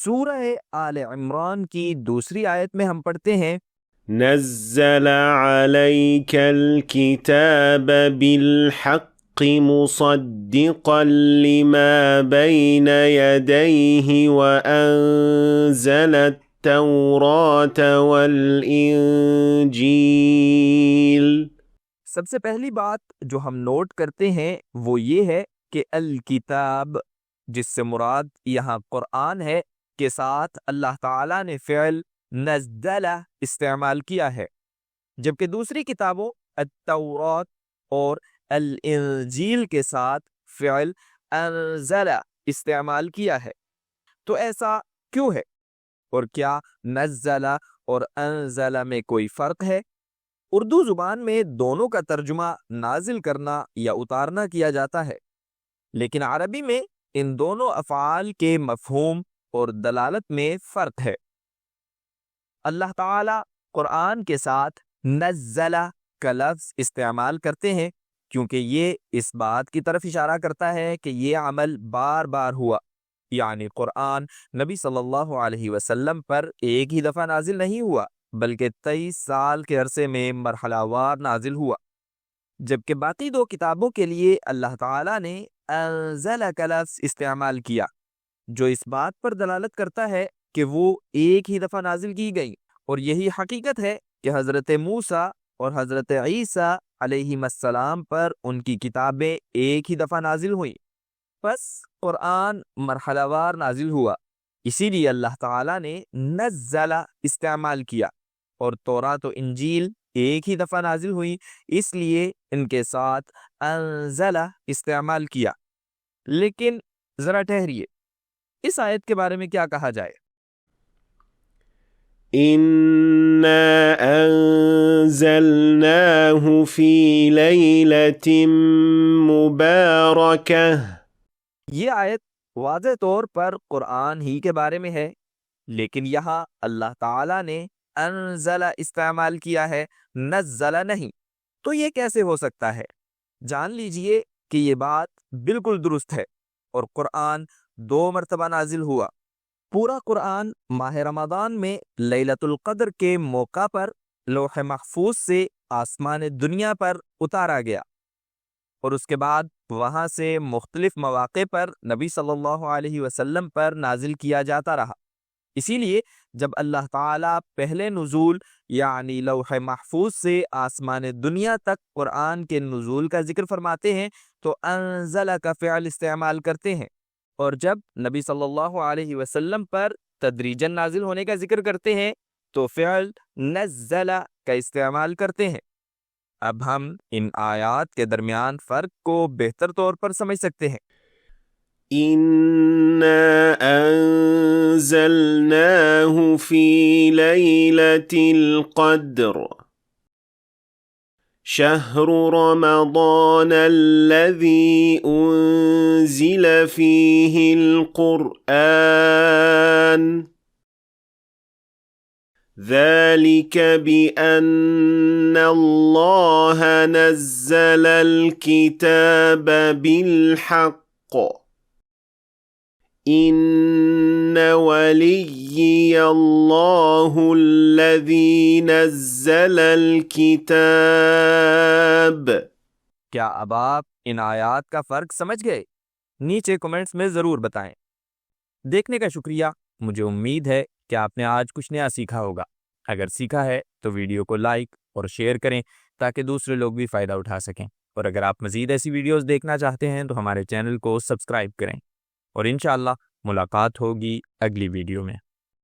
سورہ آل عمران کی دوسری آیت میں ہم پڑھتے ہیں نزل عليك الكتاب بالحق مصدقا لما بين يديه وأنزل التوراة والإنجيل۔ سب سے پہلی بات جو ہم نوٹ کرتے ہیں وہ یہ ہے کہ الکتاب جس سے مراد یہاں قرآن ہے کے ساتھ اللہ تعالیٰ نے فعل نزل استعمال کیا ہے، جبکہ دوسری کتابوں التورات اور الانجیل کے ساتھ فعل انزل استعمال کیا ہے۔ تو ایسا کیوں ہے؟ اور کیا نزل اور انزل میں کوئی فرق ہے؟ اردو زبان میں دونوں کا ترجمہ نازل کرنا یا اتارنا کیا جاتا ہے، لیکن عربی میں ان دونوں افعال کے مفہوم اور دلالت میں فرق ہے۔ اللہ تعالی قرآن کے ساتھ نزل کا لفظ استعمال کرتے ہیں کیونکہ یہ اس بات کی طرف اشارہ کرتا ہے کہ یہ عمل بار بار ہوا، یعنی قرآن نبی صلی اللہ علیہ وسلم پر ایک ہی دفعہ نازل نہیں ہوا بلکہ 23 سال کے عرصے میں مرحلہ وار نازل ہوا، جبکہ باقی دو کتابوں کے لیے اللہ تعالیٰ نے انزل کا لفظ استعمال کیا، جو اس بات پر دلالت کرتا ہے کہ وہ ایک ہی دفعہ نازل کی گئی، اور یہی حقیقت ہے کہ حضرت موسیٰ اور حضرت عیسیٰ علیہ السلام پر ان کی کتابیں ایک ہی دفعہ نازل ہوئیں، پس قرآن مرحلہ وار نازل ہوا، اسی لیے اللہ تعالیٰ نے نزل استعمال کیا، اور تورات و انجیل ایک ہی دفعہ نازل ہوئی اس لیے ان کے ساتھ انزل استعمال کیا۔ لیکن ذرا ٹھہریے، اس آیت کے بارے میں کیا کہا جائے؟ إِنَّا أَنزَلْنَاهُ فِي لَيْلَةٍ مُبَارَكَةٍ۔ یہ آیت واضح طور پر قرآن ہی کے بارے میں ہے، لیکن یہاں اللہ تعالیٰ نے انزل استعمال کیا ہے، نزل نہیں، تو یہ کیسے ہو سکتا ہے؟ جان لیجئے کہ یہ بات بالکل درست ہے، اور قرآن 2 مرتبہ نازل ہوا۔ پورا قرآن ماہ رمضان میں لیلۃ القدر کے موقع پر لوح محفوظ سے آسمان دنیا پر اتارا گیا، اور اس کے بعد وہاں سے مختلف مواقع پر نبی صلی اللہ علیہ وسلم پر نازل کیا جاتا رہا۔ اسی لیے جب اللہ تعالیٰ پہلے نزول یعنی لوح محفوظ سے آسمان دنیا تک قرآن کے نزول کا ذکر فرماتے ہیں تو انزل کا فعل استعمال کرتے ہیں، اور جب نبی صلی اللہ علیہ وسلم پر تدریجاً نازل ہونے کا ذکر کرتے ہیں تو فعل نزل کا استعمال کرتے ہیں۔ اب ہم ان آیات کے درمیان فرق کو بہتر طور پر سمجھ سکتے ہیں۔ إِنَّا أَنزَلْنَاهُ فِي لَيْلَةِ الْقَدْرِ شهر رمضان الذي أنزل فيه القرآن ذلك بأن الله نزل الكتاب بالحق إن وليي الله الذي نزل الكتاب۔ کیا اب آپ ان آیات کا فرق سمجھ گئے؟ نیچے کمنٹس میں ضرور بتائیں۔ دیکھنے کا شکریہ، مجھے امید ہے کہ آپ نے آج کچھ نیا سیکھا ہوگا۔ اگر سیکھا ہے تو ویڈیو کو لائک اور شیئر کریں تاکہ دوسرے لوگ بھی فائدہ اٹھا سکیں، اور اگر آپ مزید ایسی ویڈیوز دیکھنا چاہتے ہیں تو ہمارے چینل کو سبسکرائب کریں، اور انشاءاللہ ملاقات ہوگی اگلی ویڈیو میں۔